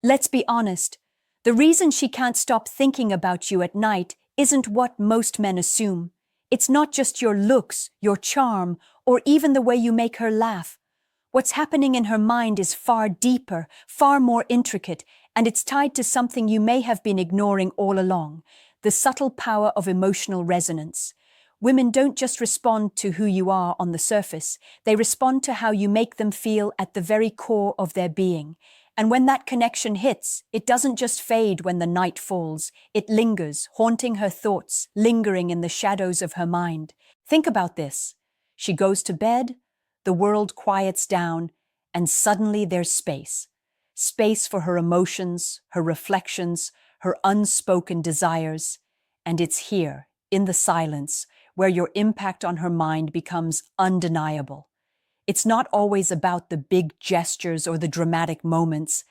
Let's be honest. The reason she can't stop thinking about you at night isn't what most men assume. It's not just your looks, your charm, or even the way you make her laugh. What's happening in her mind is far deeper, far more intricate, and it's tied to something you may have been ignoring all along: the subtle power of emotional resonance. Women don't just respond to who you are on the surface, they respond to how you make them feel at the very core of their being. And when that connection hits, it doesn't just fade when the night falls, it lingers, haunting her thoughts, lingering in the shadows of her mind. Think about this. She goes to bed, the world quiets down, and suddenly there's space. Space for her emotions, her reflections, her unspoken desires. And it's here, in the silence, where your impact on her mind becomes undeniable. It's not always about the big gestures or the dramatic moments.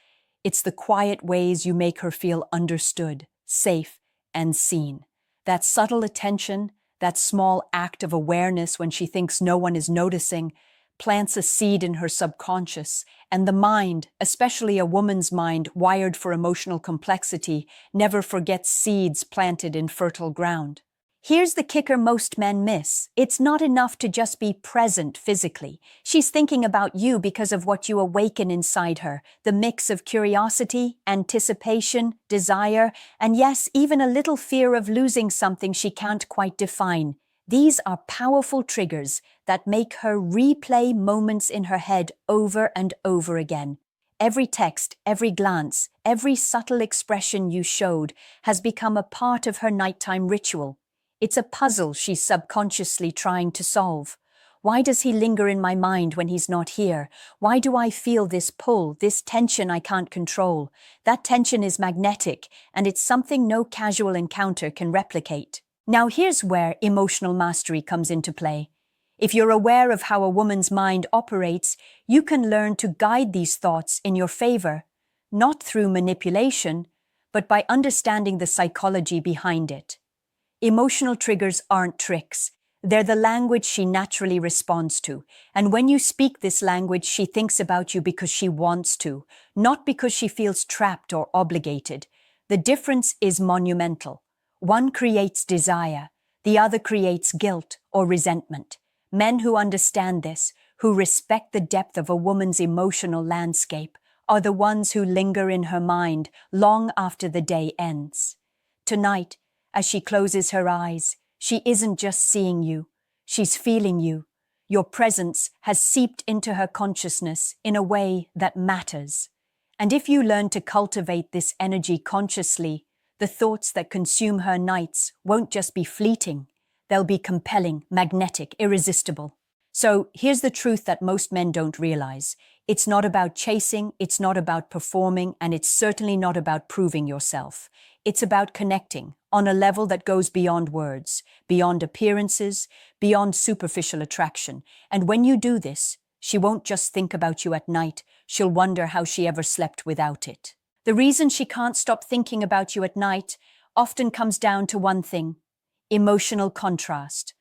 It's the quiet ways you make her feel understood, safe, and seen. That subtle attention, that small act of awareness when she thinks no one is noticing, plants a seed in her subconscious, and the mind, especially a woman's mind wired for emotional complexity, never forgets seeds planted in fertile ground. Here's the kicker most men miss. It's not enough to just be present physically. She's thinking about you because of what you awaken inside her, the mix of curiosity, anticipation, desire, and yes, even a little fear of losing something she can't quite define. These are powerful triggers that make her replay moments in her head over and over again. Every text, every glance, every subtle expression you showed has become a part of her nighttime ritual. It's a puzzle she's subconsciously trying to solve. Why does he linger in my mind when he's not here? Why do I feel this pull, this tension I can't control? That tension is magnetic, and it's something no casual encounter can replicate. Now here's where emotional mastery comes into play. If you're aware of how a woman's mind operates, you can learn to guide these thoughts in your favor, not through manipulation, but by understanding the psychology behind it. Emotional triggers aren't tricks. They're the language she naturally responds to. And when you speak this language, she thinks about you because she wants to, not because she feels trapped or obligated. The difference is monumental. One creates desire, the other creates guilt or resentment. Men who understand this, who respect the depth of a woman's emotional landscape, are the ones who linger in her mind long after the day ends. Tonight, as she closes her eyes, she isn't just seeing you, she's feeling you. Your presence has seeped into her consciousness in a way that matters. And if you learn to cultivate this energy consciously, the thoughts that consume her nights won't just be fleeting, they'll be compelling, magnetic, irresistible. So here's the truth that most men don't realize. It's not about chasing, it's not about performing, and it's certainly not about proving yourself. It's about connecting on a level that goes beyond words, beyond appearances, beyond superficial attraction. And when you do this, she won't just think about you at night, she'll wonder how she ever slept without it. The reason she can't stop thinking about you at night often comes down to one thing: emotional contrast.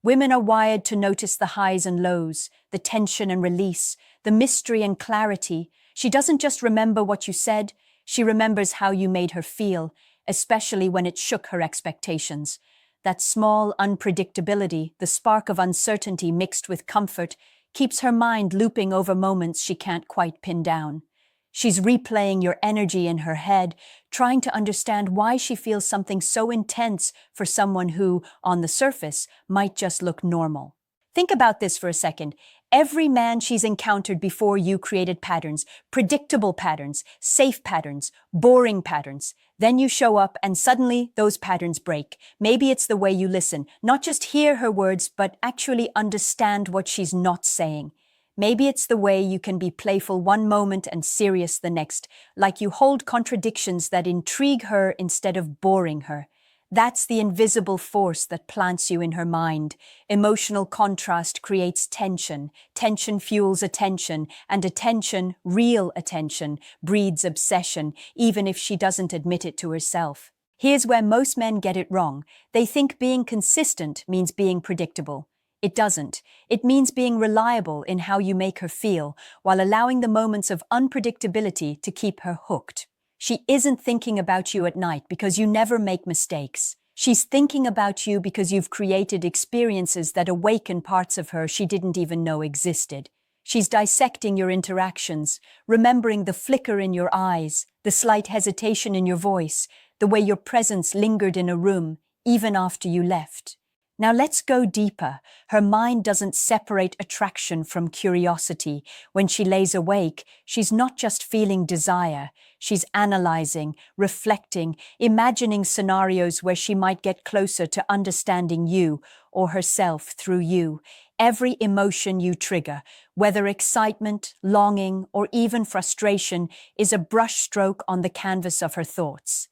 Women are wired to notice the highs and lows, the tension and release, the mystery and clarity. She doesn't just remember what you said, she remembers how you made her feel, especially when it shook her expectations. That small unpredictability, the spark of uncertainty mixed with comfort, keeps her mind looping over moments she can't quite pin down. She's replaying your energy in her head, trying to understand why she feels something so intense for someone who, on the surface, might just look normal. Think about this for a second. Every man she's encountered before you created patterns, predictable patterns, safe patterns, boring patterns. Then you show up and suddenly those patterns break. Maybe it's the way you listen, not just hear her words, but actually understand what she's not saying. Maybe it's the way you can be playful one moment and serious the next, like you hold contradictions that intrigue her instead of boring her. That's the invisible force that plants you in her mind. Emotional contrast creates tension. Tension fuels attention, and attention, real attention, breeds obsession, even if she doesn't admit it to herself. Here's where most men get it wrong. They think being consistent means being predictable. It doesn't. It means being reliable in how you make her feel, while allowing the moments of unpredictability to keep her hooked. She isn't thinking about you at night because you never make mistakes. She's thinking about you because you've created experiences that awaken parts of her she didn't even know existed. She's dissecting your interactions, remembering the flicker in your eyes, the slight hesitation in your voice, the way your presence lingered in a room, even after you left. Now let's go deeper. Her mind doesn't separate attraction from curiosity. When she lays awake, she's not just feeling desire. She's analyzing, reflecting, imagining scenarios where she might get closer to understanding you or herself through you. Every emotion you trigger, whether excitement, longing, or even frustration, is a brushstroke on the canvas of her thoughts.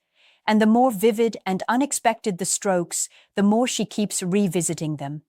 And the more vivid and unexpected the strokes, the more she keeps revisiting them.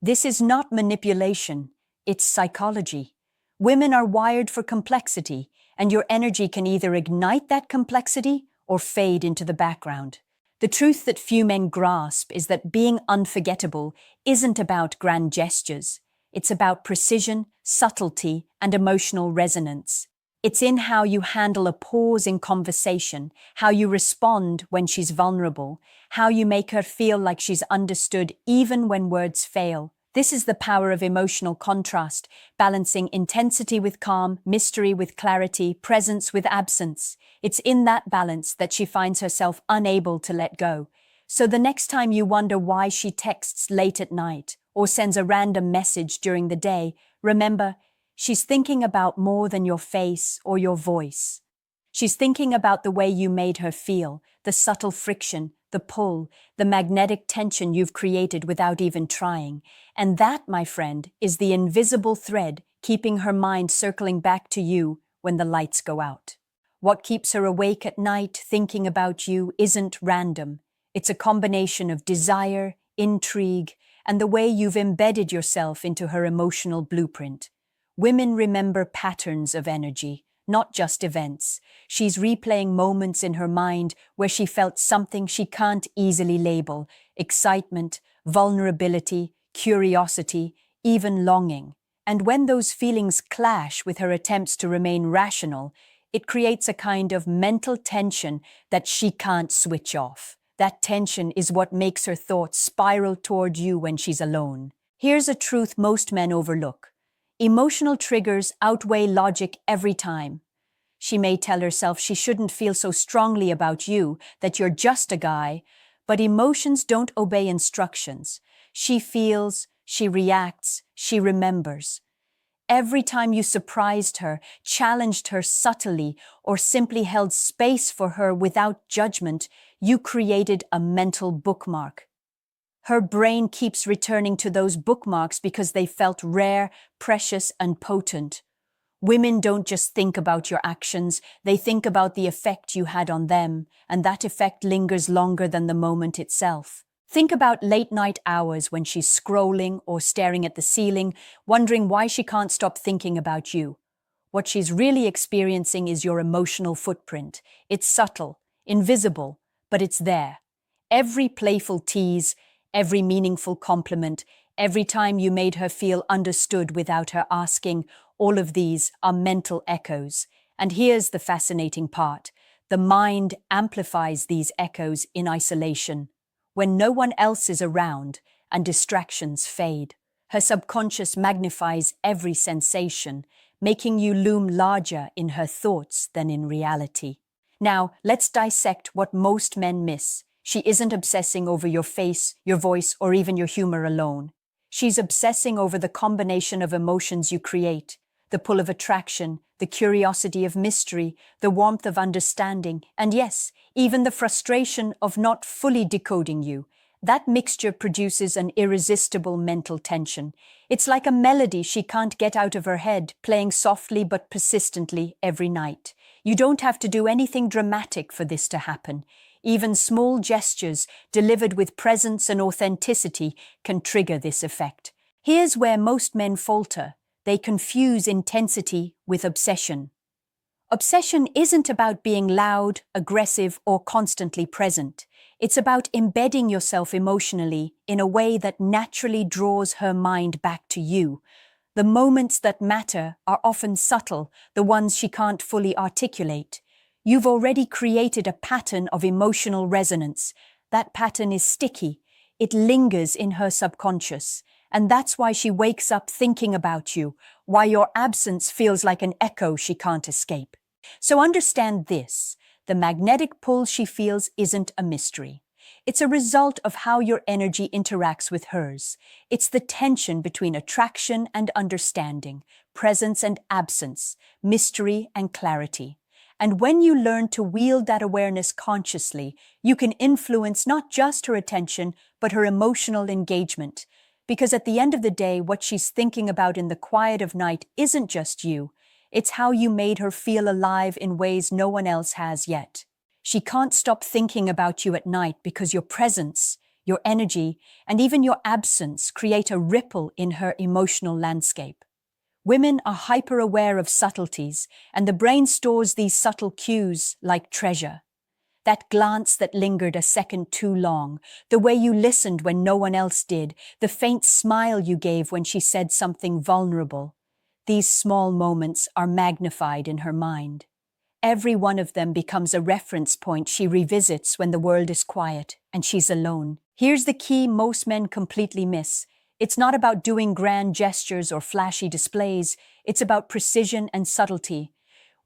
This is not manipulation, it's psychology. Women are wired for complexity, and your energy can either ignite that complexity or fade into the background. The truth that few men grasp is that being unforgettable isn't about grand gestures. It's about precision, subtlety, and emotional resonance. It's in how you handle a pause in conversation, how you respond when she's vulnerable, how you make her feel like she's understood even when words fail. This is the power of emotional contrast, balancing intensity with calm, mystery with clarity, presence with absence. It's in that balance that she finds herself unable to let go. So the next time you wonder why she texts late at night or sends a random message during the day, remember, she's thinking about more than your face or your voice. She's thinking about the way you made her feel, the subtle friction, the pull, the magnetic tension you've created without even trying. And that, my friend, is the invisible thread keeping her mind circling back to you when the lights go out. What keeps her awake at night thinking about you isn't random. It's a combination of desire, intrigue, and the way you've embedded yourself into her emotional blueprint. Women remember patterns of energy, not just events. She's replaying moments in her mind where she felt something she can't easily label: excitement, vulnerability, curiosity, even longing. And when those feelings clash with her attempts to remain rational, it creates a kind of mental tension that she can't switch off. That tension is what makes her thoughts spiral toward you when she's alone. Here's a truth most men overlook. Emotional triggers outweigh logic every time. She may tell herself she shouldn't feel so strongly about you, that you're just a guy, but emotions don't obey instructions. She feels, she reacts, she remembers. Every time you surprised her, challenged her subtly, or simply held space for her without judgment, you created a mental bookmark. Her brain keeps returning to those bookmarks because they felt rare, precious, and potent. Women don't just think about your actions, they think about the effect you had on them, and that effect lingers longer than the moment itself. Think about late-night hours when she's scrolling or staring at the ceiling, wondering why she can't stop thinking about you. What she's really experiencing is your emotional footprint. It's subtle, invisible, but it's there. Every playful tease, every meaningful compliment, every time you made her feel understood without her asking, all of these are mental echoes. And here's the fascinating part. The mind amplifies these echoes in isolation. When no one else is around and distractions fade, her subconscious magnifies every sensation, making you loom larger in her thoughts than in reality. Now, let's dissect what most men miss. She isn't obsessing over your face, your voice, or even your humor alone. She's obsessing over the combination of emotions you create: the pull of attraction, the curiosity of mystery, the warmth of understanding, and yes, even the frustration of not fully decoding you. That mixture produces an irresistible mental tension. It's like a melody she can't get out of her head, playing softly but persistently every night. You don't have to do anything dramatic for this to happen. Even small gestures, delivered with presence and authenticity, can trigger this effect. Here's where most men falter. They confuse intensity with obsession. Obsession isn't about being loud, aggressive, or constantly present. It's about embedding yourself emotionally in a way that naturally draws her mind back to you. The moments that matter are often subtle, the ones she can't fully articulate. You've already created a pattern of emotional resonance. That pattern is sticky. It lingers in her subconscious. And that's why she wakes up thinking about you, why your absence feels like an echo she can't escape. So understand this: the magnetic pull she feels isn't a mystery. It's a result of how your energy interacts with hers. It's the tension between attraction and understanding, presence and absence, mystery and clarity. And when you learn to wield that awareness consciously, you can influence not just her attention, but her emotional engagement. Because at the end of the day, what she's thinking about in the quiet of night isn't just you. It's how you made her feel alive in ways no one else has yet. She can't stop thinking about you at night because your presence, your energy, and even your absence create a ripple in her emotional landscape. Women are hyper-aware of subtleties, and the brain stores these subtle cues like treasure. That glance that lingered a second too long, the way you listened when no one else did, the faint smile you gave when she said something vulnerable. These small moments are magnified in her mind. Every one of them becomes a reference point she revisits when the world is quiet and she's alone. Here's the key most men completely miss. It's not about doing grand gestures or flashy displays. It's about precision and subtlety.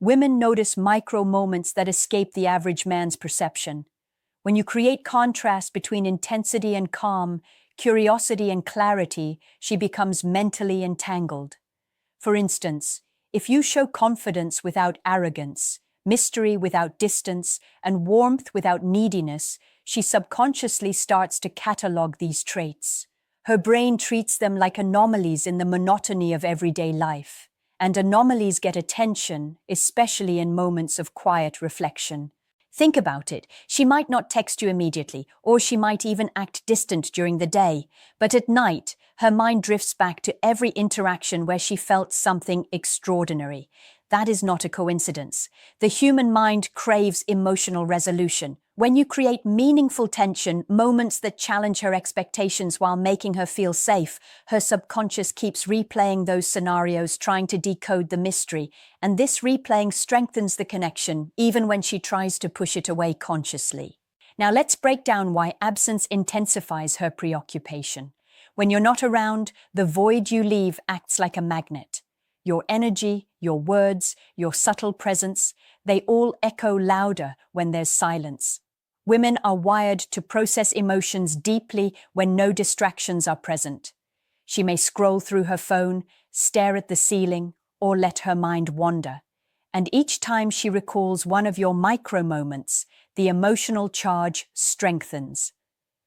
Women notice micro moments that escape the average man's perception. When you create contrast between intensity and calm, curiosity and clarity, she becomes mentally entangled. For instance, if you show confidence without arrogance, mystery without distance, and warmth without neediness, she subconsciously starts to catalog these traits. Her brain treats them like anomalies in the monotony of everyday life. And anomalies get attention, especially in moments of quiet reflection. Think about it. She might not text you immediately, or she might even act distant during the day. But at night, her mind drifts back to every interaction where she felt something extraordinary. That is not a coincidence. The human mind craves emotional resolution. When you create meaningful tension, moments that challenge her expectations while making her feel safe, her subconscious keeps replaying those scenarios, trying to decode the mystery, and this replaying strengthens the connection, even when she tries to push it away consciously. Now let's break down why absence intensifies her preoccupation. When you're not around, the void you leave acts like a magnet. Your energy, your words, your subtle presence, they all echo louder when there's silence. Women are wired to process emotions deeply when no distractions are present. She may scroll through her phone, stare at the ceiling, or let her mind wander. And each time she recalls one of your micro moments, the emotional charge strengthens.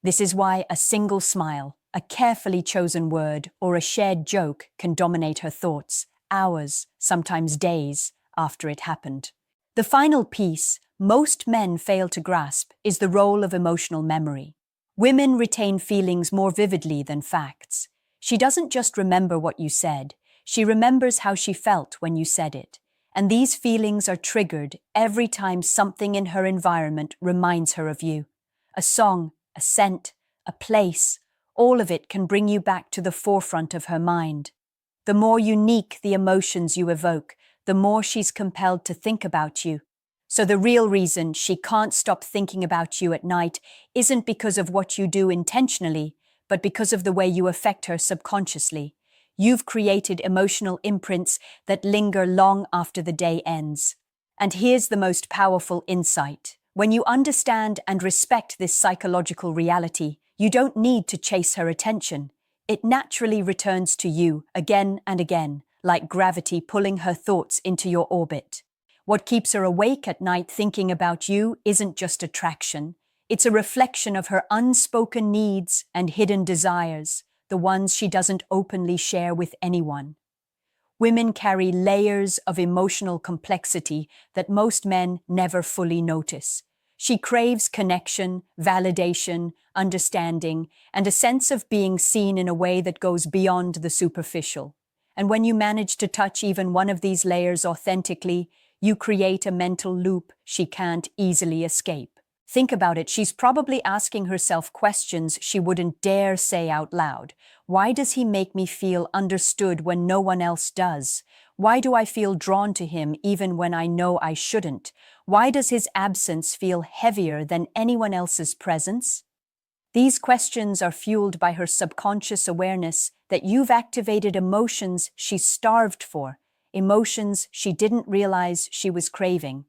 This is why a single smile, a carefully chosen word, or a shared joke can dominate her thoughts, hours, sometimes days, after it happened. The final piece most men fail to grasp is the role of emotional memory. Women retain feelings more vividly than facts. She doesn't just remember what you said, she remembers how she felt when you said it. And these feelings are triggered every time something in her environment reminds her of you. A song, a scent, a place, all of it can bring you back to the forefront of her mind. The more unique the emotions you evoke, the more she's compelled to think about you. So the real reason she can't stop thinking about you at night isn't because of what you do intentionally, but because of the way you affect her subconsciously. You've created emotional imprints that linger long after the day ends. And here's the most powerful insight. When you understand and respect this psychological reality, you don't need to chase her attention. It naturally returns to you again and again, like gravity pulling her thoughts into your orbit. What keeps her awake at night thinking about you isn't just attraction. It's a reflection of her unspoken needs and hidden desires, the ones she doesn't openly share with anyone. Women carry layers of emotional complexity that most men never fully notice. She craves connection, validation, understanding, and a sense of being seen in a way that goes beyond the superficial. And when you manage to touch even one of these layers authentically, you create a mental loop she can't easily escape. Think about it, she's probably asking herself questions she wouldn't dare say out loud. Why does he make me feel understood when no one else does? Why do I feel drawn to him even when I know I shouldn't? Why does his absence feel heavier than anyone else's presence? These questions are fueled by her subconscious awareness that you've activated emotions she starved for, emotions she didn't realize she was craving.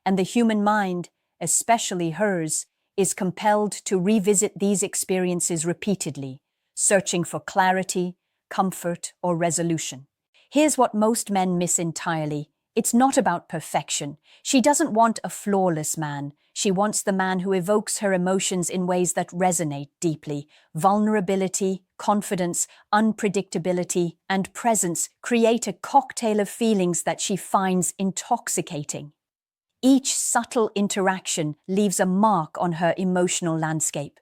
And the human mind, especially hers, is compelled to revisit these experiences repeatedly, searching for clarity, comfort, or resolution. Here's what most men miss entirely. It's not about perfection. She doesn't want a flawless man. She wants the man who evokes her emotions in ways that resonate deeply. Vulnerability, confidence, unpredictability, and presence create a cocktail of feelings that she finds intoxicating. Each subtle interaction leaves a mark on her emotional landscape.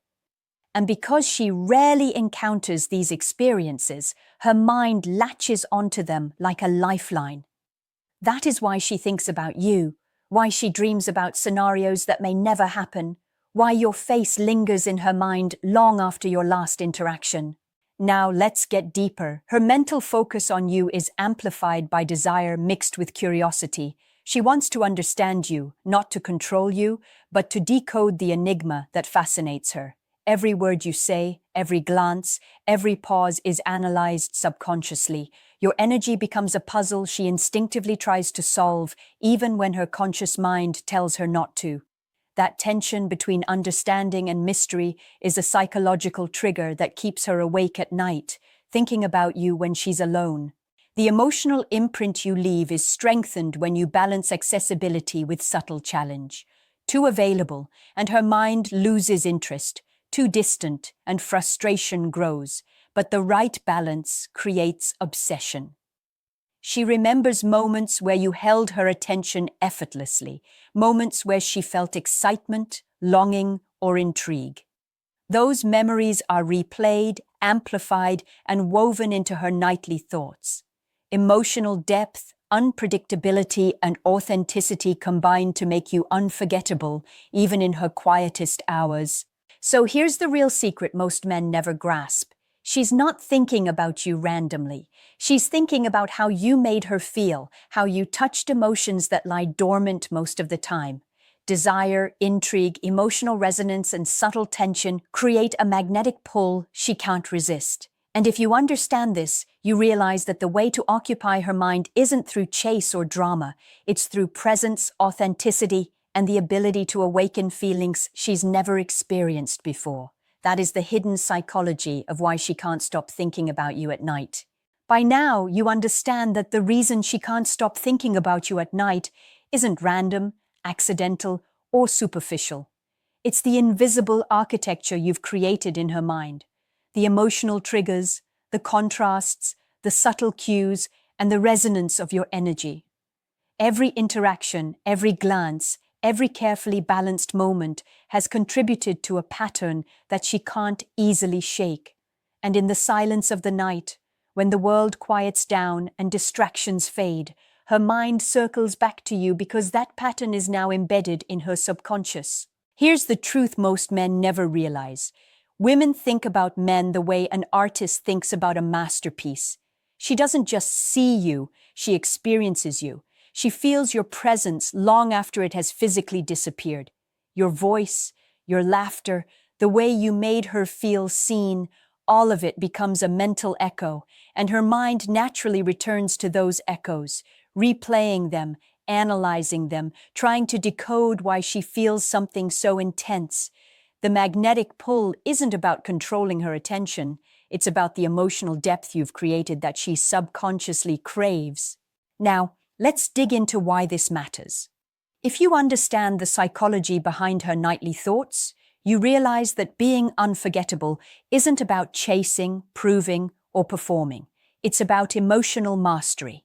And because she rarely encounters these experiences, her mind latches onto them like a lifeline. That is why she thinks about you, why she dreams about scenarios that may never happen, why your face lingers in her mind long after your last interaction. Now let's get deeper. Her mental focus on you is amplified by desire mixed with curiosity. She wants to understand you, not to control you, but to decode the enigma that fascinates her. Every word you say, every glance, every pause is analyzed subconsciously. Your energy becomes a puzzle she instinctively tries to solve, even when her conscious mind tells her not to. That tension between understanding and mystery is a psychological trigger that keeps her awake at night, thinking about you when she's alone. The emotional imprint you leave is strengthened when you balance accessibility with subtle challenge. Too available, and her mind loses interest. Too distant, and frustration grows. But the right balance creates obsession. She remembers moments where you held her attention effortlessly, moments where she felt excitement, longing, or intrigue. Those memories are replayed, amplified, and woven into her nightly thoughts. Emotional depth, unpredictability, and authenticity combine to make you unforgettable, even in her quietest hours. So here's the real secret most men never grasp. She's not thinking about you randomly. She's thinking about how you made her feel, how you touched emotions that lie dormant most of the time. Desire, intrigue, emotional resonance, and subtle tension create a magnetic pull she can't resist. And if you understand this, you realize that the way to occupy her mind isn't through chase or drama. It's through presence, authenticity, and the ability to awaken feelings she's never experienced before. That is the hidden psychology of why she can't stop thinking about you at night. By now, you understand that the reason she can't stop thinking about you at night isn't random, accidental, or superficial. It's the invisible architecture you've created in her mind. The emotional triggers, the contrasts, the subtle cues, and the resonance of your energy. Every interaction, every glance, every carefully balanced moment has contributed to a pattern that she can't easily shake. And in the silence of the night, when the world quiets down and distractions fade, her mind circles back to you because that pattern is now embedded in her subconscious. Here's the truth most men never realize. Women think about men the way an artist thinks about a masterpiece. She doesn't just see you, she experiences you. She feels your presence long after it has physically disappeared. Your voice, your laughter, the way you made her feel seen, all of it becomes a mental echo, and her mind naturally returns to those echoes, replaying them, analyzing them, trying to decode why she feels something so intense. The magnetic pull isn't about controlling her attention, it's about the emotional depth you've created that she subconsciously craves. Now, let's dig into why this matters. If you understand the psychology behind her nightly thoughts, you realize that being unforgettable isn't about chasing, proving, or performing. It's about emotional mastery,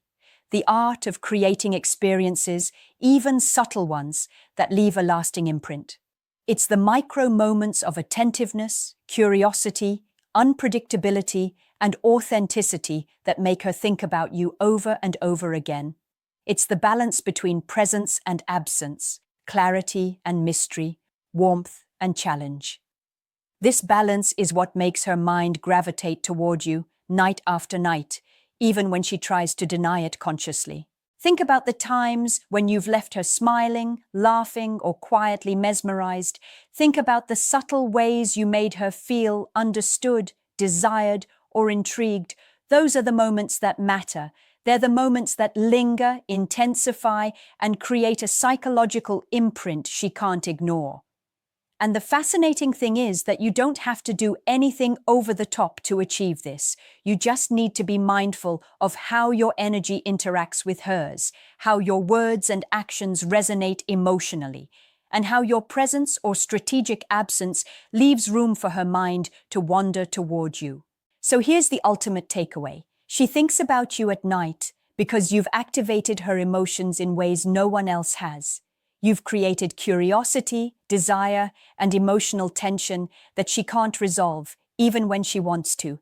the art of creating experiences, even subtle ones, that leave a lasting imprint. It's the micro moments of attentiveness, curiosity, unpredictability, and authenticity that make her think about you over and over again. It's the balance between presence and absence, clarity and mystery, warmth and challenge. This balance is what makes her mind gravitate toward you night after night, even when she tries to deny it consciously. Think about the times when you've left her smiling, laughing, or quietly mesmerized. Think about the subtle ways you made her feel understood, desired, or intrigued. Those are the moments that matter. They're the moments that linger, intensify, and create a psychological imprint she can't ignore. And the fascinating thing is that you don't have to do anything over the top to achieve this. You just need to be mindful of how your energy interacts with hers, how your words and actions resonate emotionally, and how your presence or strategic absence leaves room for her mind to wander toward you. So here's the ultimate takeaway. She thinks about you at night because you've activated her emotions in ways no one else has. You've created curiosity, desire, and emotional tension that she can't resolve, even when she wants to.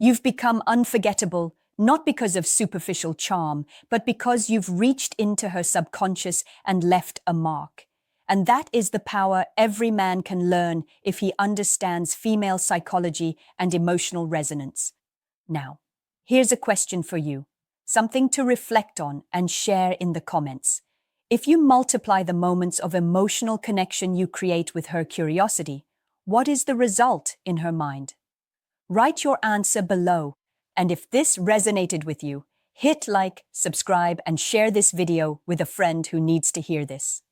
You've become unforgettable, not because of superficial charm, but because you've reached into her subconscious and left a mark. And that is the power every man can learn if he understands female psychology and emotional resonance. Now, here's a question for you, something to reflect on and share in the comments. If you multiply the moments of emotional connection you create with her curiosity, what is the result in her mind? Write your answer below, and if this resonated with you, hit like, subscribe, and share this video with a friend who needs to hear this.